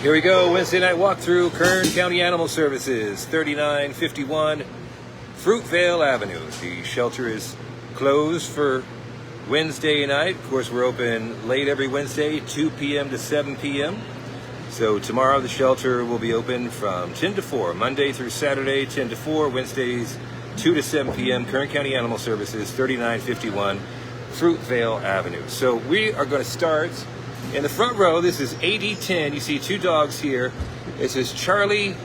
Here we go, Wednesday night walkthrough, Kern County Animal Services, 3951 Fruitvale Avenue. The shelter is closed for Wednesday night. Of course, we're open late every Wednesday, 2 p.m. to 7 p.m. So tomorrow the shelter will be open from 10 to 4, Monday through Saturday, 10 to 4, Wednesdays, 2 to 7 p.m. Kern County Animal Services, 3951 Fruitvale Avenue. So we are going to start in the front row. This is AD10. You see two dogs here. This is Charlie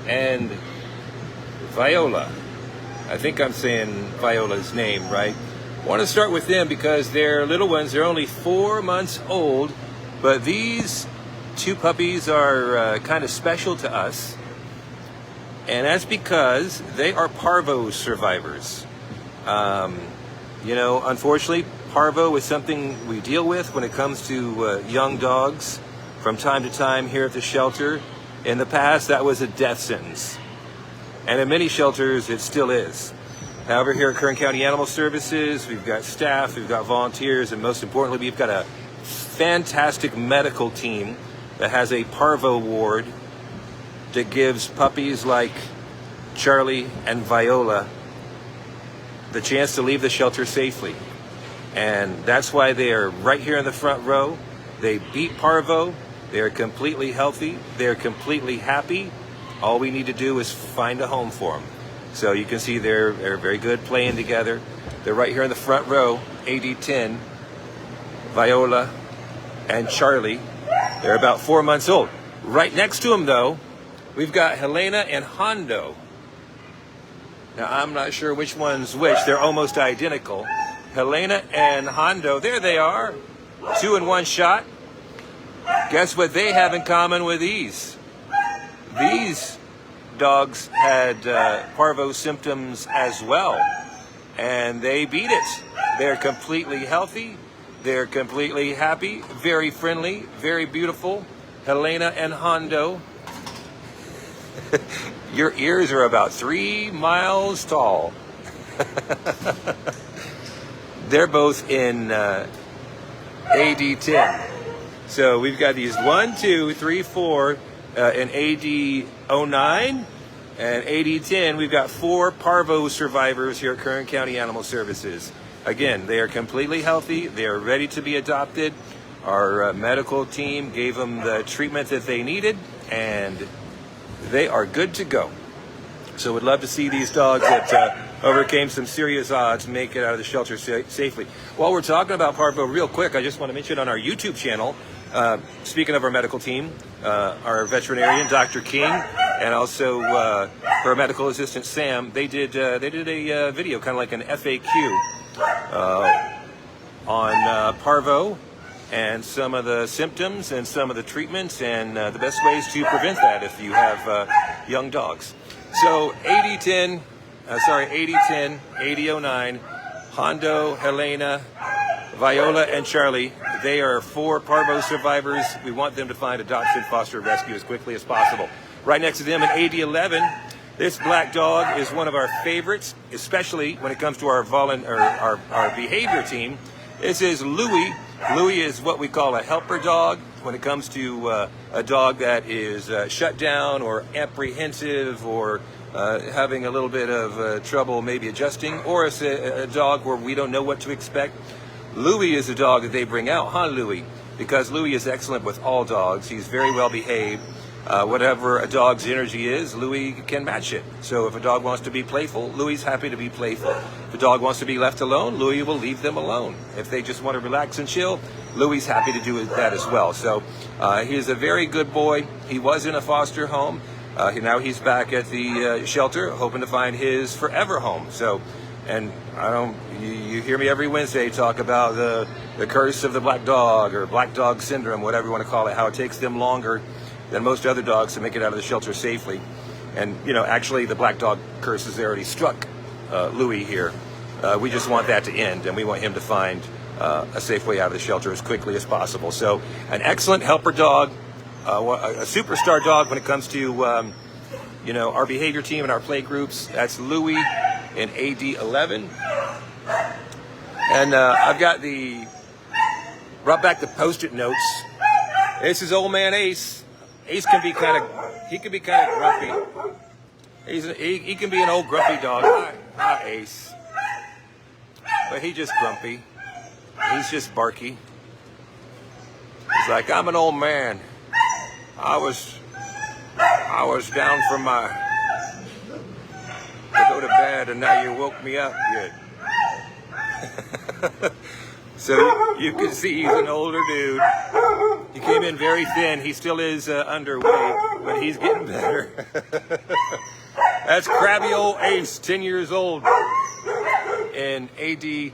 and Viola. I think I'm saying Viola's name right. I want to start with them because they're little ones. They're only 4 months old, but these two puppies are kind of special to us, and that's because they are parvo survivors. Unfortunately, parvo is something we deal with when it comes to young dogs from time to time here at the shelter. In the past, that was a death sentence, and in many shelters, it still is. However, here at Kern County Animal Services, we've got staff, we've got volunteers, and most importantly, we've got a fantastic medical team that has a parvo ward that gives puppies like Charlie and Viola the chance to leave the shelter safely. And that's why they are right here in the front row. They beat parvo. They're completely healthy. They're completely happy. All we need to do is find a home for them. So you can see they're very good playing together. They're right here in the front row, AD10, Viola and Charlie. They're about 4 months old. Right next to them, though, we've got Helena and Hondo. Now, I'm not sure which one's which. They're almost identical. Helena and Hondo, there they are. 2 in 1 shot. Guess what they have in common with these? These dogs had parvo symptoms as well, and they beat it. They're completely healthy. They're completely happy, very friendly, very beautiful. Helena and Hondo. Your ears are about 3 miles tall. They're both in AD10. So we've got these 1, 2, 3, 4 in AD09 and AD10. We've got 4 parvo survivors here at Kern County Animal Services. Again, they are completely healthy. They are ready to be adopted. Our medical team gave them the treatment that they needed, and they are good to go. So we'd love to see these dogs that overcame some serious odds make it out of the shelter safely. While we're talking about parvo, real quick, I just want to mention on our YouTube channel, speaking of our medical team, our veterinarian, Dr. King, and also her medical assistant, Sam, they did a video, kind of like an FAQ, on parvo and some of the symptoms and some of the treatments and the best ways to prevent that if you have young dogs. So AD10, AD09, Hondo, Helena, Viola, and Charlie, they are 4 parvo survivors. We want them to find adoption, foster, rescue as quickly as possible. Right next to them in AD11, this black dog is one of our favorites, especially when it comes to our behavior team. This is Louie. Louie is what we call a helper dog when it comes to a dog that is shut down or apprehensive or having a little bit of trouble maybe adjusting, or it's a dog where we don't know what to expect. Louie is a dog that they bring out, huh, Louie? Because Louie is excellent with all dogs. He's very well behaved. Whatever a dog's energy is, Louie can match it. So if a dog wants to be playful, Louie's happy to be playful. If a dog wants to be left alone, Louie will leave them alone. If they just want to relax and chill, Louie's happy to do that as well. So he's a very good boy. He was in a foster home. Now he's back at the shelter, hoping to find his forever home. So, and you hear me every Wednesday talk about the curse of the black dog or black dog syndrome, whatever you want to call it, how it takes them longer than most other dogs to make it out of the shelter safely. And, actually the black dog curse has already struck Louie here. We just want that to end, and we want him to find a safe way out of the shelter as quickly as possible. So an excellent helper dog, a superstar dog when it comes to, our behavior team and our play groups. That's Louie in AD11. And I've got brought back the Post-it notes. This is Old Man Ace. Ace can be kind of grumpy. He can be an old grumpy dog. Hi, Ace. But he's just grumpy. He's just barky. He's like, I'm an old man. I was down from to go to bed, and now you woke me up. Good. So you can see he's an older dude. He came in very thin. He still is underweight, but he's getting better. That's crabby old Ace, 10 years old, in AD 08.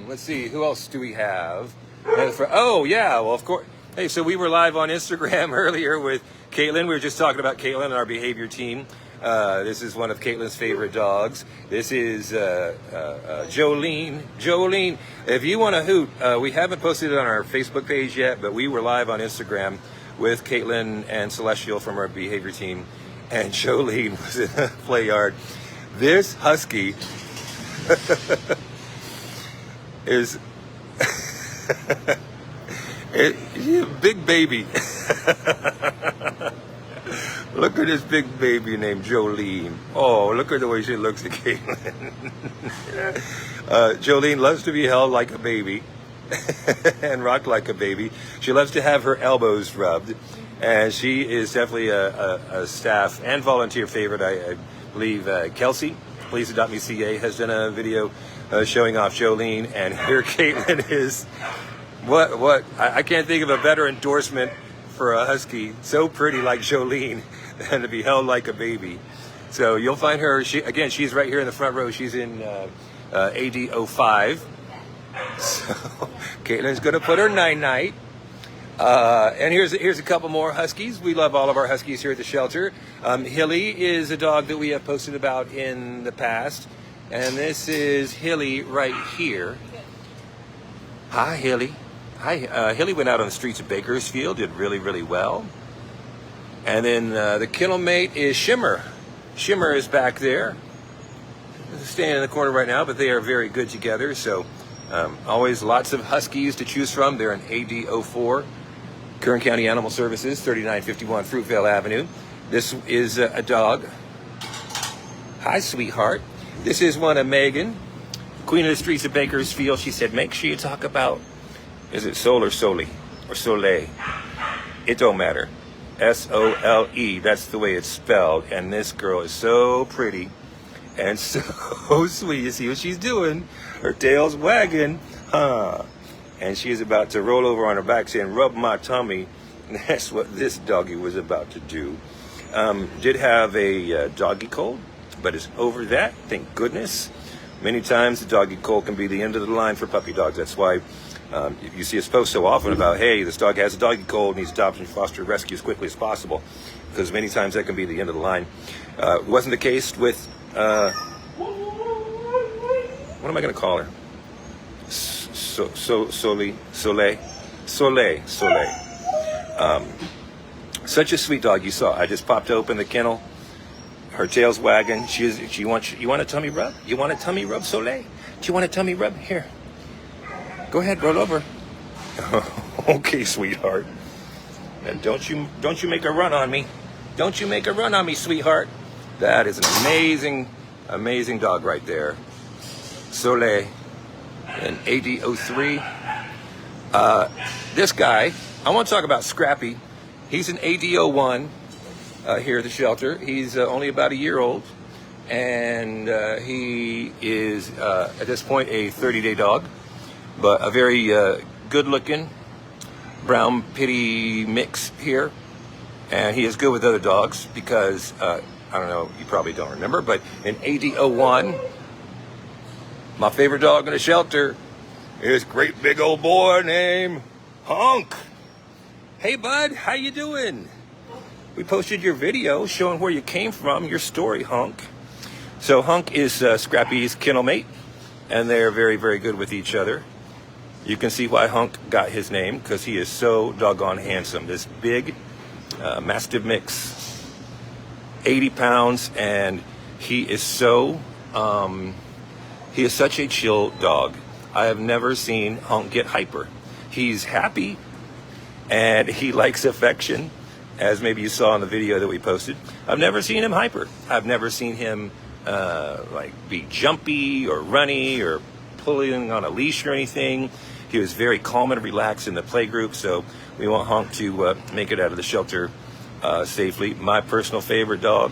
Let's see, who else do we have? Oh, yeah, well, of course. Hey, so we were live on Instagram earlier with Caitlin. We were just talking about Caitlin and our behavior team. This is one of Caitlin's favorite dogs. This is Jolene. Jolene, if you want to hoot, we haven't posted it on our Facebook page yet, but we were live on Instagram with Caitlin and Celestial from our behavior team, and Jolene was in the play yard. This husky is a big baby. Look at this big baby named Jolene. Oh, look at the way she looks at Caitlin. Jolene loves to be held like a baby and rocked like a baby. She loves to have her elbows rubbed, and she is definitely a staff and volunteer favorite. I believe Kelsey, Please Adopt Me CA, has done a video showing off Jolene, and here Caitlin is. What? I can't think of a better endorsement for a husky so pretty like Jolene than to be held like a baby. So you'll find her. She's right here in the front row. She's in AD 05. So Caitlin's gonna put her night. And here's a couple more huskies. We love all of our huskies here at the shelter. Hilly is a dog that we have posted about in the past, and this is Hilly right here. Hi, Hilly. Hi, Hilly went out on the streets of Bakersfield, did really, really well. And then the kennel mate is Shimmer. Shimmer is back there, standing in the corner right now, but they are very good together. So always lots of huskies to choose from. They're in AD 04, Kern County Animal Services, 3951 Fruitvale Avenue. This is a dog. Hi, sweetheart. This is one of Megan, Queen of the Streets of Bakersfield. She said, make sure you talk about, is it Sol or Soli or Soleil? It don't matter. S-O-L-E, that's the way it's spelled. And this girl is so pretty and so sweet. You see what she's doing? Her tail's wagging, and she is about to roll over on her back saying, rub my tummy. And that's what this doggy was about to do. Did have a doggy cold, but it's over that, thank goodness. Many times the doggy cold can be the end of the line for puppy dogs. That's why you see us post so often about, hey, this dog has a doggy cold, needs adoption, foster, rescue as quickly as possible, because many times that can be the end of the line. It wasn't the case with, what am I going to call her? Soleil. Such a sweet dog. You saw, I just popped open the kennel. Her tail's wagging. You want a tummy rub? You want a tummy rub, Soleil? Do you want a tummy rub? Here. Go ahead, roll over. Okay, sweetheart. And don't you make a run on me. Don't you make a run on me, sweetheart. That is an amazing dog right there. Soleil in AD 03. This guy, I want to talk about Scrappy. He's an AD 01 here at the shelter. He's only about a year old, and he is at this point a 30-day dog, but a very good-looking brown pitty mix here. And he is good with other dogs because, I don't know, you probably don't remember, but in AD 01, my favorite dog in the shelter is great big old boy named Hunk. Hey, bud, how you doing? We posted your video showing where you came from, your story, Hunk. So Hunk is Scrappy's kennel mate, and they're very, very good with each other. You can see why Hunk got his name, because he is so doggone handsome. This big Mastiff mix, 80 pounds, and he is so, he is such a chill dog. I have never seen Hunk get hyper. He's happy. and he likes affection, as maybe you saw in the video that we posted. I've never seen him hyper. I've never seen him like be jumpy or runny or pulling on a leash or anything. He was very calm and relaxed in the play group, so we want Honk to make it out of the shelter safely. My personal favorite dog,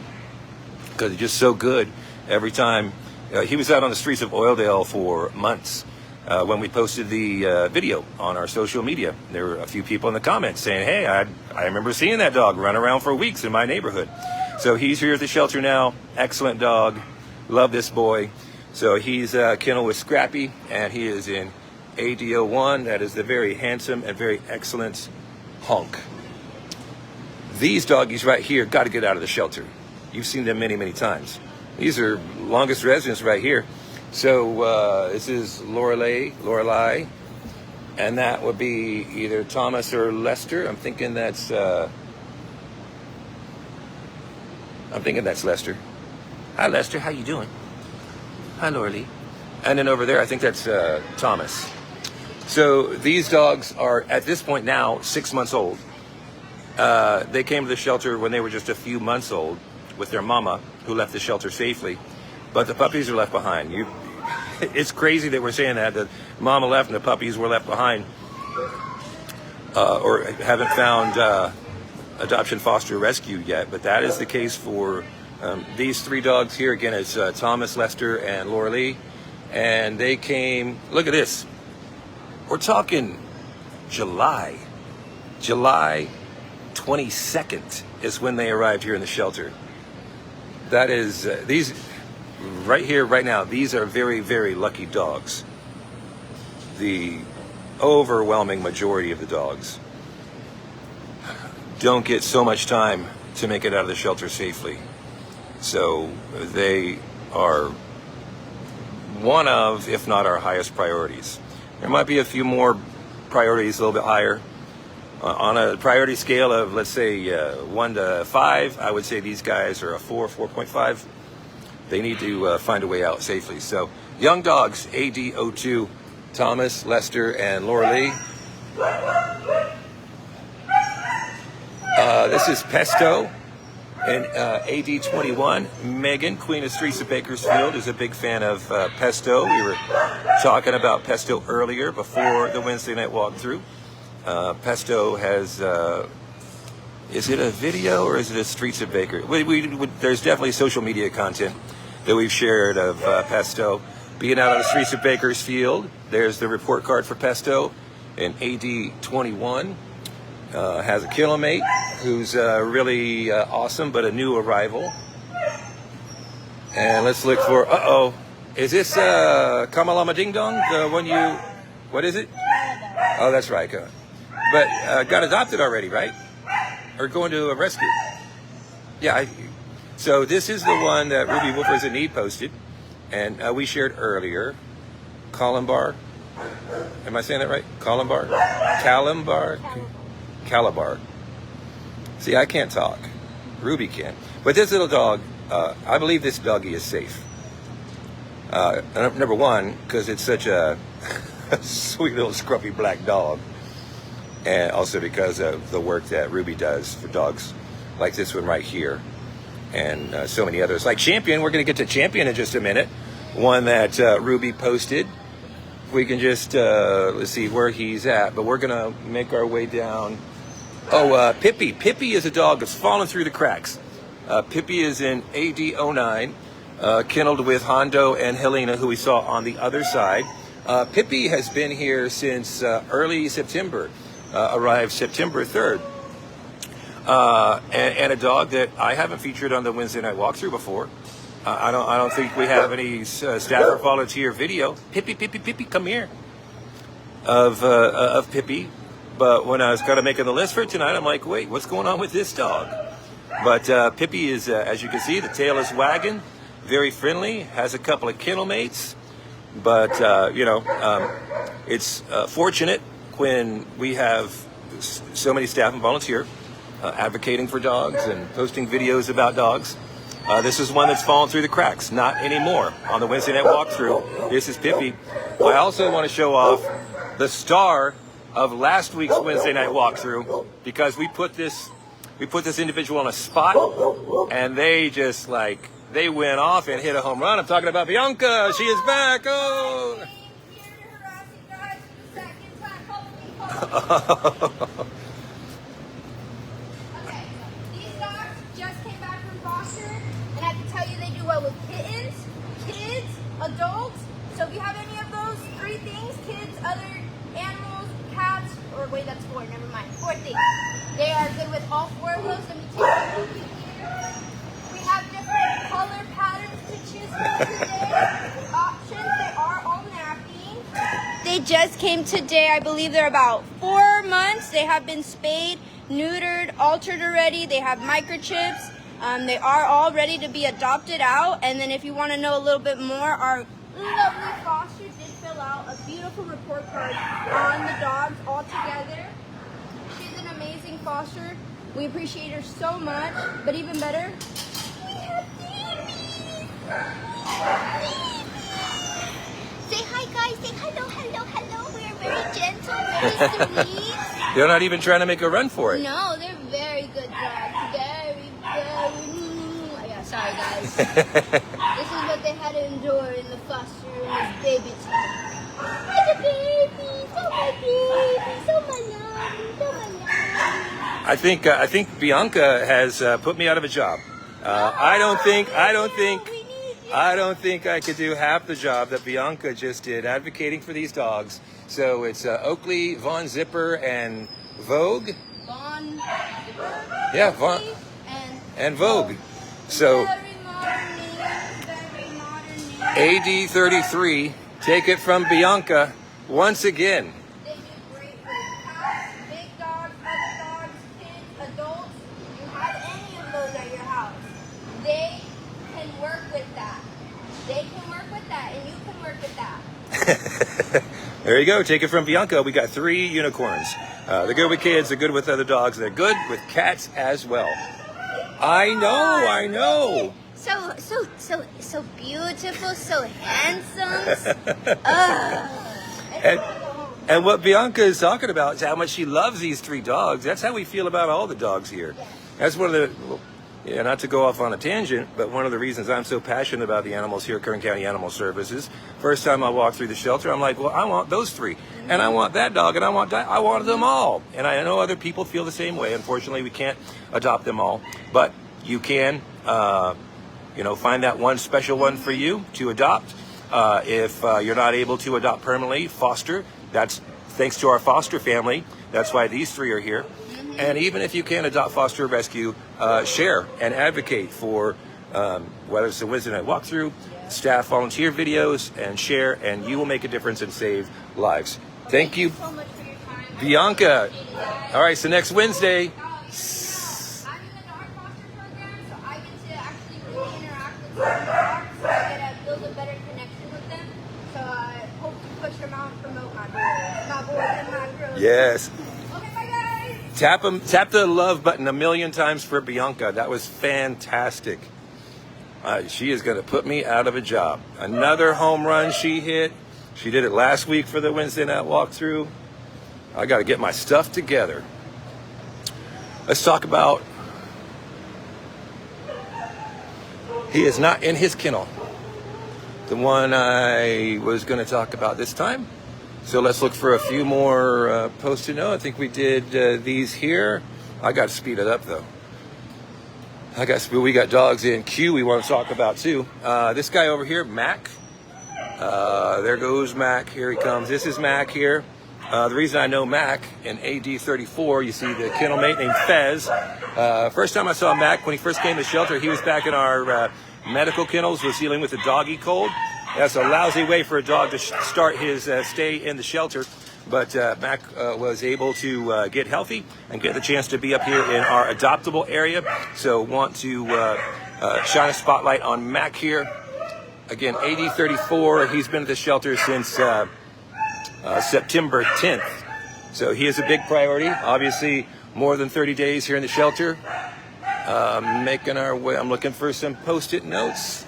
because he's just so good every time. He was out on the streets of Oildale for months when we posted the video on our social media. There were a few people in the comments saying, hey, I remember seeing that dog run around for weeks in my neighborhood. So he's here at the shelter now. Excellent dog. Love this boy. So he's kennel with Scrappy, and he is in AD01. That is the very handsome and very excellent Honk. These doggies right here got to get out of the shelter. You've seen them many, many times. These are longest residents right here. So this is Lorelei, and that would be either Thomas or Lester. I'm thinking that's Lester. Hi, Lester. How you doing? Hi, Lorelei. And then over there, I think that's Thomas. So these dogs are, at this point now, 6 months old. They came to the shelter when they were just a few months old with their mama, who left the shelter safely. But the puppies are left behind. It's crazy that we're saying that mama left and the puppies were left behind, or haven't found adoption, foster, rescue yet. But that is the case for these three dogs here. Again, it's Thomas, Lester, and Lorelei. And they came, look at this. We're talking July 22nd is when they arrived here in the shelter. That is, these right here, right now, these are very, very lucky dogs. The overwhelming majority of the dogs don't get so much time to make it out of the shelter safely. So they are one of, if not our highest priorities. There might be a few more priorities a little bit higher. On a priority scale of, let's say, 1 to 5, I would say these guys are a 4, 4.5. They need to find a way out safely. So, young dogs, AD02, Thomas, Lester, and Lorelei. This is Pesto and AD21. Megan, Queen of Streets of Bakersfield, is a big fan of Pesto. We were talking about Pesto earlier before the Wednesday night walkthrough. Pesto has, is it a video or is it a Streets of Baker? There's definitely social media content that we've shared of Pesto being out on the streets of Bakersfield. There's the report card for Pesto in AD21. Has a kennel mate who's really awesome, but a new arrival. And let's look for, is this Kamalama Ding Dong? The one you, what is it? Oh, that's right. But got adopted already, right? Or going to a rescue? Yeah. So this is the one that Ruby Wolfers in Need posted, and we shared earlier. Calabar. Am I saying that right? Calabar. See, I can't talk. Ruby can. But this little dog, I believe this doggy is safe. Number one, because it's such a sweet little scruffy black dog. And also because of the work that Ruby does for dogs like this one right here. And so many others. Like Champion, we're going to get to Champion in just a minute. One that Ruby posted. We can just, let's see where he's at. But we're going to make our way down. Oh, Pippi. Pippi is a dog that's fallen through the cracks. Pippi is in AD09, kenneled with Hondo and Helena, who we saw on the other side. Pippi has been here since early September. Arrived September 3rd. And a dog that I haven't featured on the Wednesday night walkthrough before. I don't think we have any staff or volunteer video. Pippi, come here. Of Pippi. But when I was kind of making the list for tonight, I'm like, wait, what's going on with this dog? But Pippi is, as you can see, the tail is wagging. Very friendly. Has a couple of kennel mates. But, it's fortunate when we have so many staff and volunteer advocating for dogs and posting videos about dogs. This is one that's fallen through the cracks. Not anymore. On the Wednesday night walkthrough, this is Pippi. I also want to show off the star of last week's Wednesday night walkthrough because we put this individual on a spot, and they just like they went off and hit a home run. I'm talking about Bianca. She is back. Oh. Okay, these dogs just came back from foster, and I can tell you they do well with kittens, kids, adults. So if you have any of those three things, kids, other animals, cats, or wait, that's four, never mind, four things. They are good with all four of those. Let me take a look here. We have different color patterns to choose from today. Options, they are all napping. They just came today. I believe they're about 4 months. They have been spayed, neutered, altered already. They have microchips. They are all ready to be adopted out. And then if you want to know a little bit more, our lovely foster did fill out a beautiful report card on the dogs all together. She's an amazing foster. We appreciate her so much. But even better, we have babies. Say hi, guys. Say hello, hello, hello. We are very gentle, very sweet. They're not even trying to make a run for it. No, they're very good dogs. Very, very. Yeah, sorry, guys. This is what they had to endure in the foster room as baby time. Like a baby, so my baby, so my love, so my love. I think Bianca has put me out of a job. I don't think I could do half the job that Bianca just did advocating for these dogs. So it's Oakley, Von Zipper, and Vogue. Von Zipper? Yeah, Von and Vogue. So Very modern name. AD 33, take it from Bianca once again. They do great for cats, big dogs, other dogs, kids, adults. You have any of those at your house. They can work with that. They can work with that, and you can work with that. There you go. Take it from Bianca. We got 3 unicorns. They're good with kids. They're good with other dogs. They're good with cats as well. I know. So beautiful, so handsome. And what Bianca is talking about is how much she loves these 3 dogs. That's how we feel about all the dogs here. That's one of the, not to go off on a tangent, but one of the reasons I'm so passionate about the animals here at Kern County Animal Services. First time I walked through the shelter, I'm like, well, I want those 3. And I want that dog, and I want them all. And I know other people feel the same way. Unfortunately, we can't adopt them all. But you can, find that one special one for you to adopt. If you're not able to adopt permanently, foster. That's thanks to our foster family. That's why these 3 are here. And even if you can't adopt, foster, or rescue, share and advocate for whether it's a Wednesday night walkthrough, staff volunteer videos, and share, and you will make a difference and save lives. Thank you So much for your time. Bianca. All right, so next Wednesday. I'm in the dog foster program, so I get to actually really interact with some dogs, so I get to build a better connection with them. So I hope to push them out and promote my boys and my girls. Yes. Okay, bye guys. Tap the love button 1,000,000 times for Bianca. That was fantastic. She is going to put me out of a job. Another home run she hit. She did it last week for the Wednesday night walkthrough. I got to get my stuff together. Let's talk about. He is not in his kennel. The one I was going to talk about this time. So let's look for a few more post-it note. I think we did these here. I got to speed it up though. We got dogs in queue we want to talk about too. This guy over here, Mac. There goes Mac. Here he comes. This is Mac here. The reason I know Mac in AD 34, you see the kennel mate named Fez. First time I saw Mac when he first came to the shelter, he was back in our medical kennels, was dealing with a doggy cold. That's a lousy way for a dog to start his stay in the shelter. But Mac was able to get healthy and get the chance to be up here in our adoptable area. So want to shine a spotlight on Mac here. Again, AD 34, he's been at the shelter since September 10th. So he is a big priority. Obviously, more than 30 days here in the shelter. Making our way, I'm looking for some post-it notes.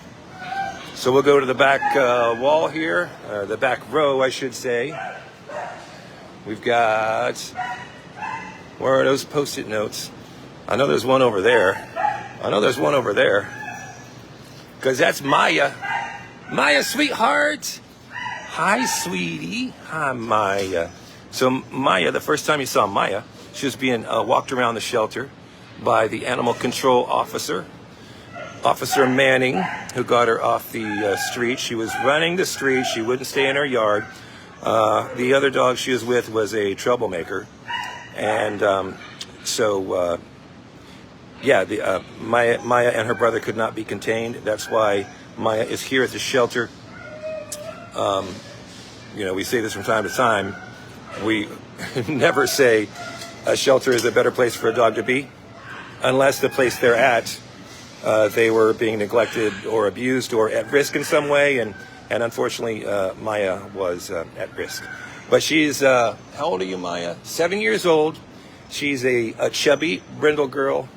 So we'll go to the back wall here, the back row, I should say. We've got, where are those Post-it notes? I know there's one over there. I know there's one over there. Because that's Maya. Maya, sweetheart. Hi, sweetie. Hi, Maya. So Maya, the first time you saw Maya, she was being walked around the shelter by the animal control officer, Officer Manning, who got her off the street. She was running the street. She wouldn't stay in her yard. The other dog she was with was a troublemaker. And Maya and her brother could not be contained. That's why Maya is here at the shelter. We say this from time to time. We never say a shelter is a better place for a dog to be, unless the place they're at, they were being neglected or abused or at risk in some way. And unfortunately, Maya was at risk. But she's, how old are you, Maya? 7 years old. She's a chubby brindle girl,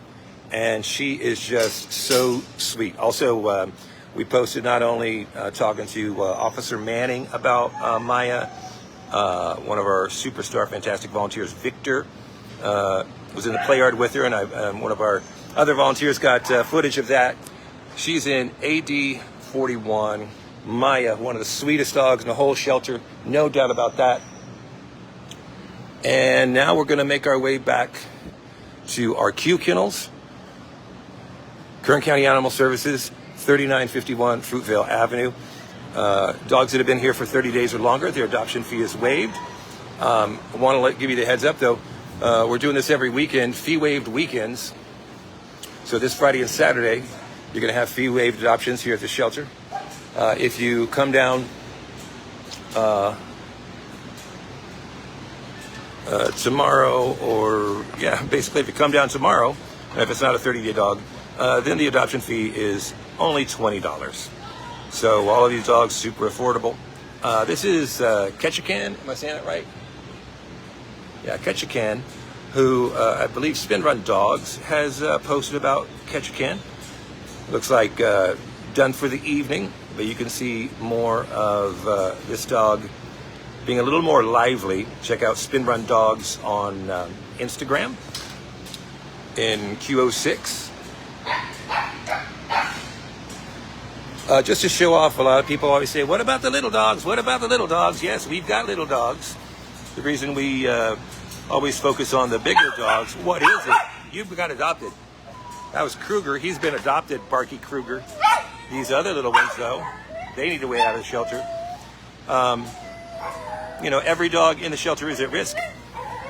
and she is just so sweet. Also, we posted not only talking to Officer Manning about Maya, one of our superstar fantastic volunteers, Victor, was in the play yard with her, and one of our other volunteers got footage of that. She's in AD 41. Maya, one of the sweetest dogs in the whole shelter, no doubt about that. And now we're going to make our way back to our Q kennels. Kern County Animal Services, 3951 Fruitvale Avenue. Dogs that have been here for 30 days or longer, their adoption fee is waived. I want to give you the heads up, though. We're doing this every weekend, fee-waived weekends. So this Friday and Saturday, you're going to have fee-waived adoptions here at the shelter. If you come down tomorrow, basically if you come down tomorrow, and if it's not a 30-day dog, then the adoption fee is only $20. So all of these dogs, super affordable. This is Ketchikan, am I saying it right? Yeah, Ketchikan, who I believe Spin Run Dogs has posted about Ketchikan. Looks like done for the evening, but you can see more of this dog being a little more lively. Check out Spin Run Dogs on Instagram in Q06. Just to show off, a lot of people always say, what about the little dogs? What about the little dogs? Yes, we've got little dogs. The reason we always focus on the bigger dogs, what is it? You got adopted. That was Kruger. He's been adopted, Barky Kruger. These other little ones, though, they need to way out of the shelter. Every dog in the shelter is at risk.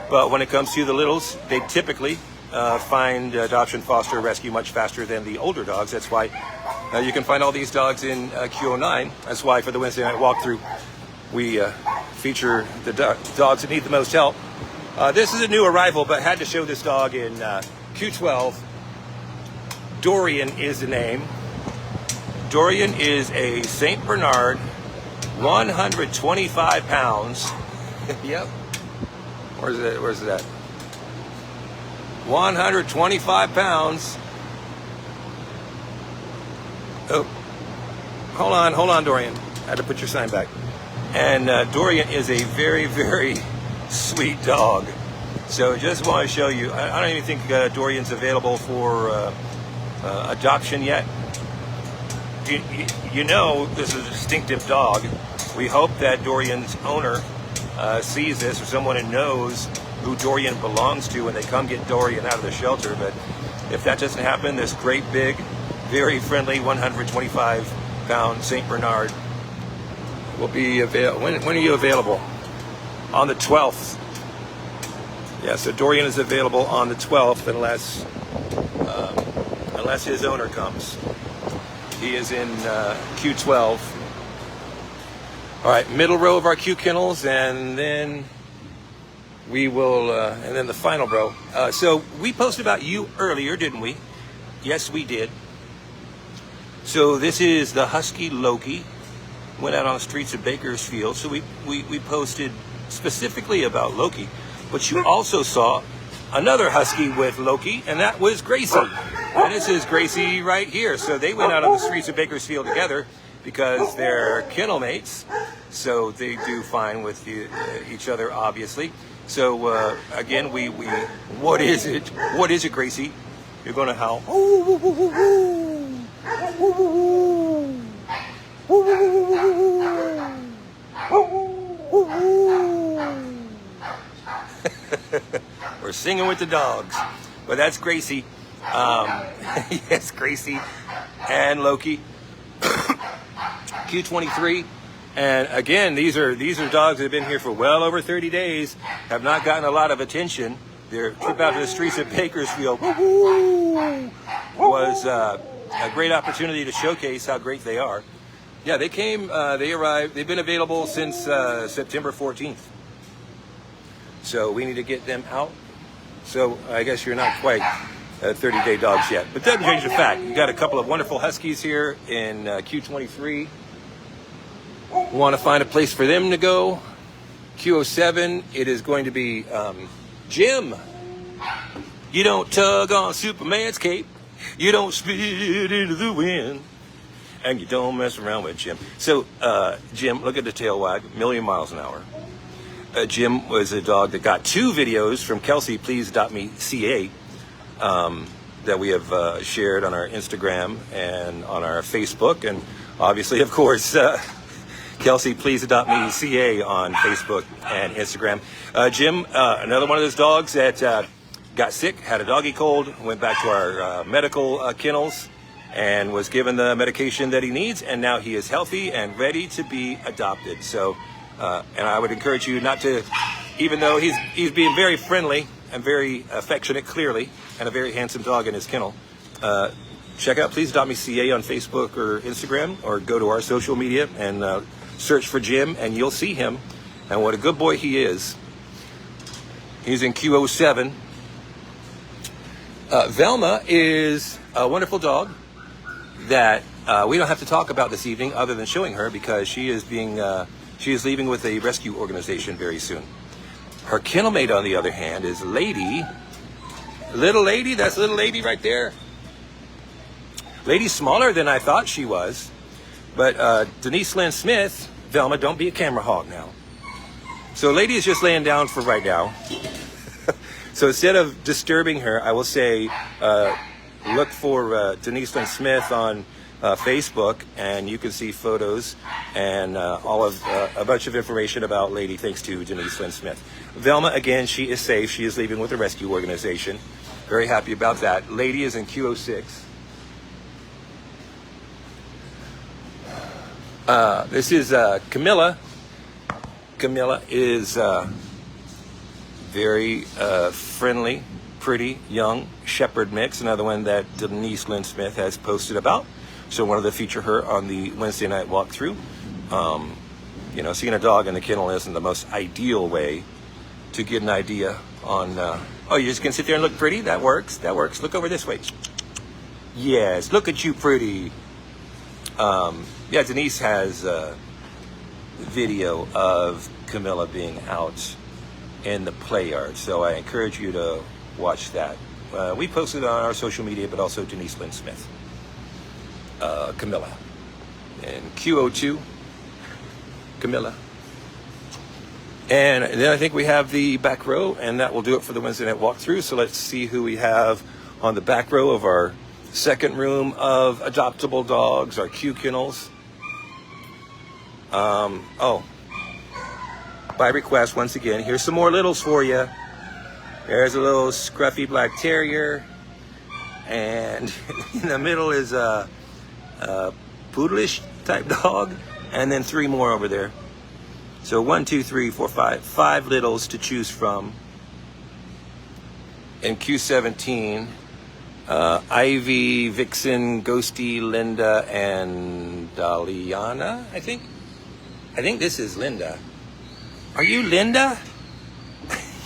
But when it comes to the littles, they typically find adoption, foster, rescue much faster than the older dogs. That's why you can find all these dogs in Q09. That's why for the Wednesday night walkthrough, we feature the dogs that need the most help. This is a new arrival, but had to show this dog in Q12. Dorian is the name. Dorian is a St. Bernard, 125 pounds. Yep. Where's it at? 125 pounds. Oh, hold on, Dorian. I had to put your sign back. And Dorian is a very, very sweet dog. So just want to show you, I don't even think Dorian's available for adoption yet. You know this is a distinctive dog. We hope that Dorian's owner sees this, or someone who knows who Dorian belongs to when they come get Dorian out of the shelter. But if that doesn't happen, this great big, very friendly 125-pound St. Bernard will be available. When are you available? On the 12th. Yeah, so Dorian is available on the 12th unless his owner comes. He is in Q12. All right, middle row of our Q kennels, and then we will, and then the final row. So we posted about you earlier, didn't we? Yes, we did. So this is the Husky Loki. Went out on the streets of Bakersfield. So we posted specifically about Loki. But you also saw another Husky with Loki, and that was Gracie. And this is Gracie right here. So they went out on the streets of Bakersfield together, because they're kennel mates, so they do fine with each other, obviously. So again, we what is it? What is it, Gracie? You're gonna howl. We're singing with the dogs, but that's Gracie. Yes, Gracie and Loki. Q23. And again, these are dogs that have been here for well over 30 days, have not gotten a lot of attention. Their trip out to the streets of Bakersfield was a great opportunity to showcase how great they are. Yeah, they came, they arrived, they've been available since September 14th. So we need to get them out. So I guess you're not quite 30-day dogs yet. But doesn't change the fact. You got a couple of wonderful Huskies here in Q23. Want to find a place for them to go. Q07, it is going to be Jim. You don't tug on Superman's cape. You don't spit into the wind. And you don't mess around with Jim. So, Jim, look at the tail wag, a million miles an hour. Jim was a dog that got 2 videos from KelseyPlease.me.ca that we have shared on our Instagram and on our Facebook. And obviously, of course, KelseyPlease.me.ca on Facebook and Instagram. Jim, another one of those dogs that got sick, had a doggy cold, went back to our medical kennels and was given the medication that he needs, and now he is healthy and ready to be adopted. So, and I would encourage you not to, even though he's being very friendly and very affectionate, clearly, and a very handsome dog in his kennel, check out Please.me.ca on Facebook or Instagram, or go to our social media and search for Jim, and you'll see him. And what a good boy he is. He's in Q07. Velma is a wonderful dog that we don't have to talk about this evening, other than showing her, because she is leaving with a rescue organization very soon. Her kennel mate, on the other hand, is Lady. Little Lady, that's Little Lady right there. Lady's smaller than I thought she was. But Denise Lynn Smith, Velma, don't be a camera hog now. So Lady is just laying down for right now. So instead of disturbing her, I will say, look for Denise Lynn Smith on Facebook, and you can see photos and all of a bunch of information about Lady, thanks to Denise Lynn Smith. Velma, again, she is safe. She is leaving with a rescue organization. Very happy about that. Lady is in Q06. This is Camilla. Camilla is very friendly, pretty, young shepherd mix. Another one that Denise Lynn Smith has posted about. So wanted to feature her on the Wednesday night walkthrough. You know, seeing a dog in the kennel isn't the most ideal way to get an idea on, oh, you're just gonna sit there and look pretty? That works, that works. Look over this way. Yes, look at you, pretty. Yeah, Denise has a video of Camilla being out in the play yard, so I encourage you to watch that. We posted it on our social media, but also Denise Lynn Smith. Camilla. And Q02, Camilla. And then I think we have the back row, and that will do it for the Wednesday night walkthrough. So let's see who we have on the back row of our second room of adoptable dogs, our Q kennels. Oh, by request, once again, here's some more littles for you. There's a little scruffy black terrier, and in the middle is a poodleish type dog, and then 3 more over there. So 1, 2, 3, 4, 5 littles to choose from. In Q17, Ivy, Vixen, Ghosty, Linda, and Daliana, I think. I think this is Linda. Are you Linda?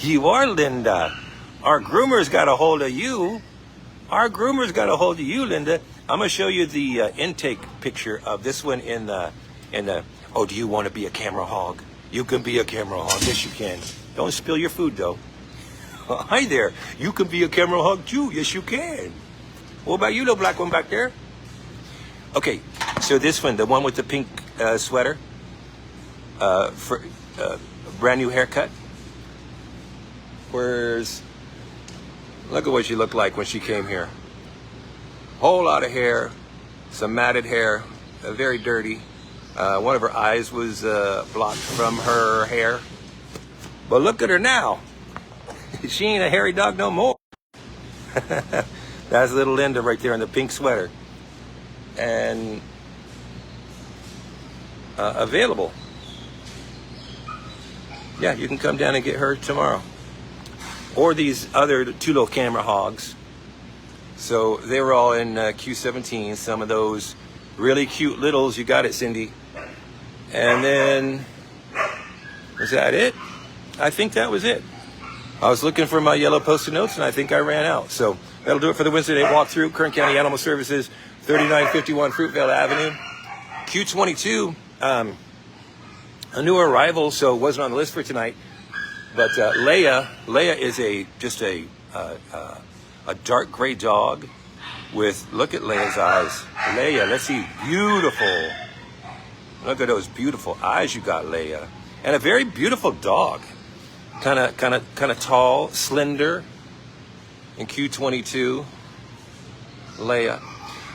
You are Linda. Our groomer's got a hold of you. Our groomer's got a hold of you, Linda. I'm gonna show you the intake picture of this one in the. Oh, do you want to be a camera hog? You can be a camera hog. Yes, you can. Don't spill your food, though. Hi there. You can be a camera hog too. Yes, you can. What about you, little black one back there? Okay, So this one, the one with the pink sweater, for brand new haircut. Look at what she looked like when she came here. Whole lot of hair, some matted hair, very dirty. One of her eyes was blocked from her hair. But look at her now. She ain't a hairy dog no more. That's little Linda right there in the pink sweater. And available. Yeah, you can come down and get her tomorrow. Or these other two little camera hogs. So they were all in Q17. Some of those really cute littles. You got it, Cindy. And then, was that it? I think that was it. I was looking for my yellow Post-it notes, and I think I ran out. So that'll do it for the Wednesday night walkthrough. Kern County Animal Services, 3951 Fruitvale Avenue. Q22, a new arrival, so it wasn't on the list for tonight. But Leia is just a dark gray dog with, look at Leia's eyes. Leia, let's see, beautiful. Look at those beautiful eyes you got, Leia. And a very beautiful dog. Kind of tall, slender. In Q22, Leia.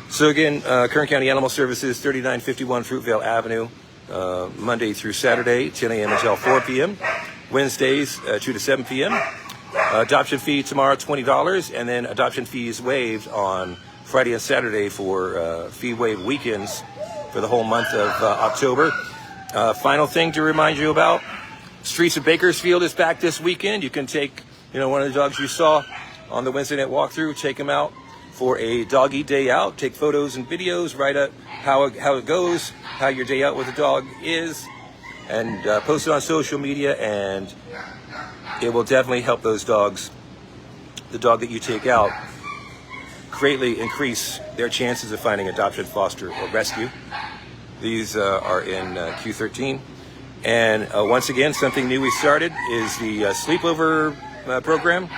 So again, Kern County Animal Services, 3951 Fruitvale Avenue, Monday through Saturday, 10 a.m. until 4 p.m. Wednesdays, 2 to 7 p.m. Adoption fee tomorrow, $20, and then adoption fees waived on Friday and Saturday for fee waived weekends for the whole month of October. Final thing to remind you about, Streets of Bakersfield is back this weekend. You can take, one of the dogs you saw on the Wednesday night walkthrough, take them out for a doggy day out. Take photos and videos, write up how it goes, how your day out with the dog is, and post it on social media, and it will definitely help those dogs, the dog that you take out, greatly increase their chances of finding adoption, foster, or rescue. These are in Q13. And once again, something new we started is the sleepover program,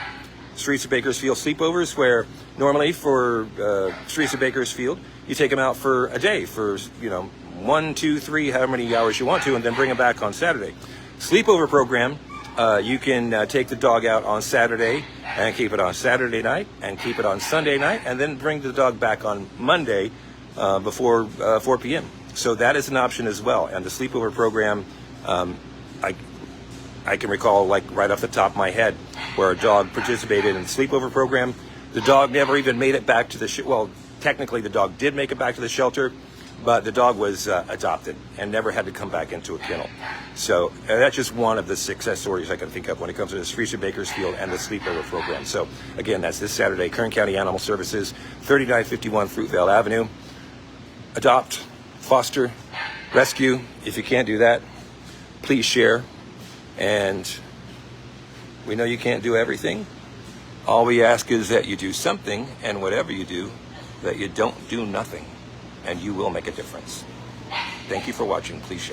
Streets of Bakersfield sleepovers, where normally for Streets of Bakersfield, you take them out for a day for, 1, 2, 3, however many hours you want to, and then bring them back on Saturday. Sleepover program, you can take the dog out on Saturday and keep it on Saturday night and keep it on Sunday night, and then bring the dog back on Monday before 4 p.m. So that is an option as well. And the sleepover program, I can recall, like right off the top of my head, where a dog participated in the sleepover program. The dog never even made it back to the well, technically the dog did make it back to the shelter, but the dog was adopted and never had to come back into a kennel. So that's just one of the success stories I can think of when it comes to the Streets of Bakersfield and the sleepover program. So again, that's this Saturday, Kern County Animal Services, 3951 Fruitvale Avenue. Adopt, foster, rescue. If you can't do that, please share. And we know you can't do everything. All we ask is that you do something, and whatever you do, that you don't do nothing, and you will make a difference. Thank you for watching. Please share.